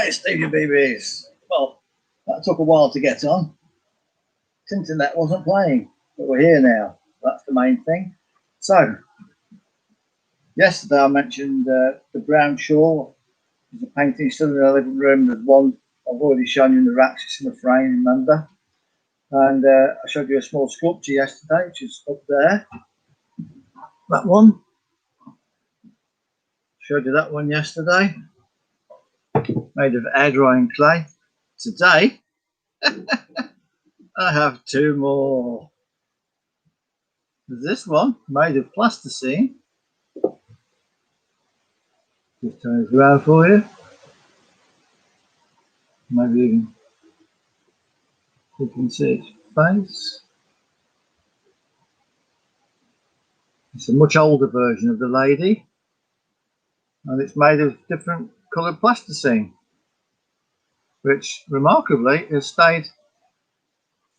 Right, Stevie BBs. Well, that took a while to get on. Internet wasn't playing, but we're here now. That's the main thing. So, yesterday I mentioned the Brown Shawl. There's a painting still in the living room. There's one I've already shown you in the racks. It's in the frame, remember? And I showed you a small sculpture yesterday, which is up there. That one. Showed you that one yesterday. Made of air drying clay. Today, I have two more. There's this one made of plastecine. Just turn it around for you. Maybe you can see its face. It's a much older version of the lady, and it's made of different coloured plasticine, which remarkably has stayed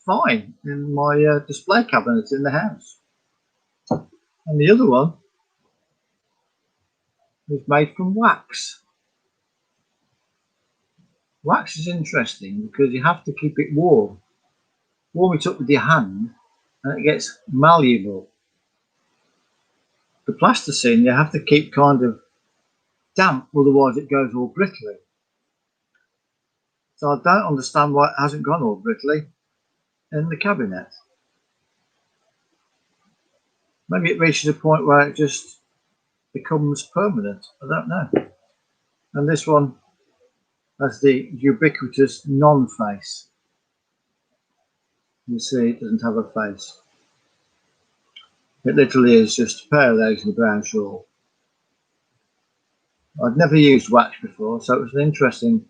fine in my display cabinet in the house. And the other one is made from wax. Wax is interesting because you have to keep it warm. Warm it up with your hand and it gets malleable. The plasticine you have to keep kind of damp, otherwise it goes all brittly. So I don't understand why it hasn't gone all brittly in the cabinet. Maybe it reaches a point where it just becomes permanent. I don't know. And this one has the ubiquitous non-face. You see, it doesn't have a face. It literally is just a pair of legs and a brown shawl. I'd never used wax before, so it was an interesting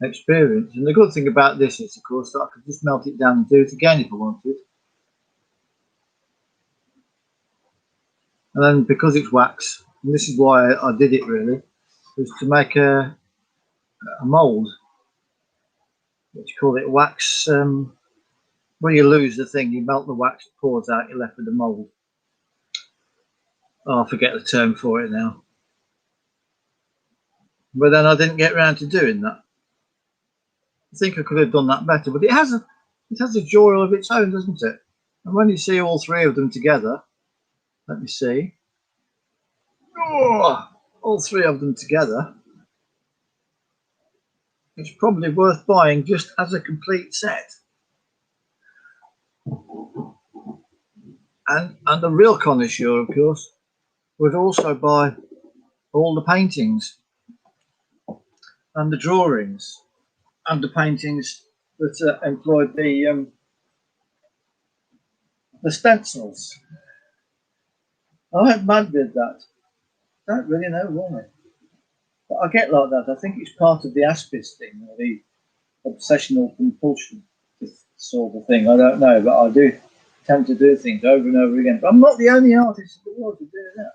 experience. And the good thing about this is, of course, that I could just melt it down and do it again if I wanted. And then because it's wax, and this is why I did it really, was to make a mould, which you call it wax. When you lose the thing, you melt the wax, it pours out, you're left with the mould. Oh, I forget the term for it now. But then I didn't get around to doing that. I think I could have done that better, but it has a joy of its own, doesn't it? And when you see all three of them together, let me see. Oh, all three of them together. It's probably worth buying just as a complete set. And the real connoisseur, of course, would also buy all the paintings and the drawings and the paintings that employed the stencils. I hope Mad did that. I don't really know why. But I get like that. I think it's part of the Aspis thing, or the obsessional compulsion sort of thing. I don't know, but I do tend to do things over and over again. But I'm not the only artist in the world to do that.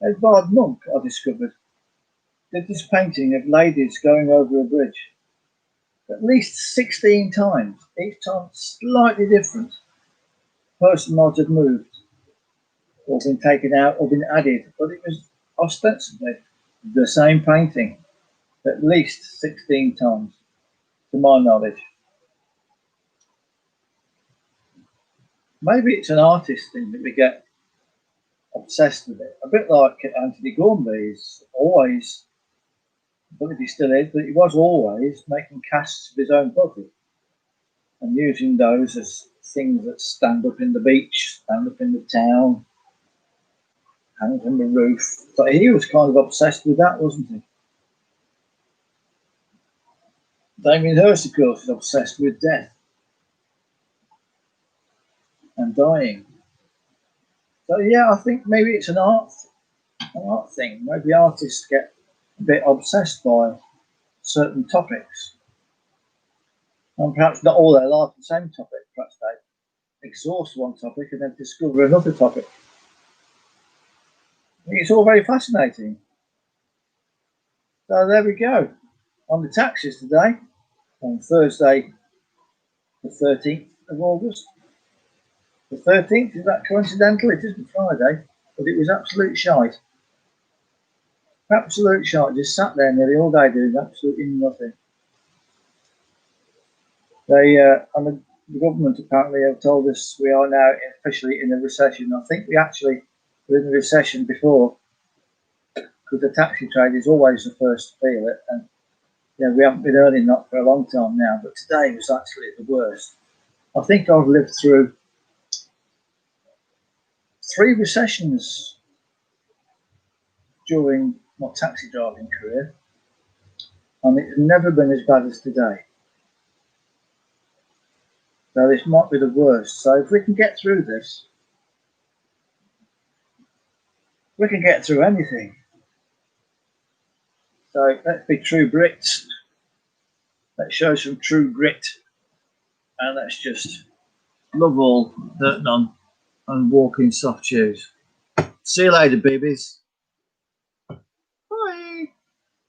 Edvard Munch, I discovered, did this painting of ladies going over a bridge at least 16 times, each time slightly different. Person might have moved or been taken out or been added, but it was ostensibly the same painting at least 16 times, to my knowledge. Maybe it's an artist thing that we get obsessed with it, a bit like Anthony Gormley is always, I don't know if he still is, but he was always making casts of his own body and using those as things that stand up in the beach, stand up in the town, hang from the roof. But he was kind of obsessed with that, wasn't he? Damien Hirst, of course, is obsessed with death and dying. So yeah, I think maybe it's an art thing. Maybe artists get a bit obsessed by certain topics, and perhaps not all their life the same topic. Perhaps they exhaust one topic and then discover another topic. I think it's all very fascinating. So there we go. On the taxis today, on Thursday, the 13th of August. The 13th, is that coincidental? It isn't Friday, but it was absolute shite. Absolute shite. Just sat there nearly all day doing absolutely nothing. They and the government apparently have told us we are now officially in a recession. I think we actually were in a recession before, because the taxi trade is always the first to feel it, and we haven't been earning that for a long time now. But today was actually the worst. I think I've lived through 3 recessions during my taxi driving career, and it's never been as bad as today. So this might be the worst. So if we can get through this, we can get through anything. So let's be true Brits. Let's show some true grit, and let's just love all, hurt none, and walk in soft shoes. See you later, babies.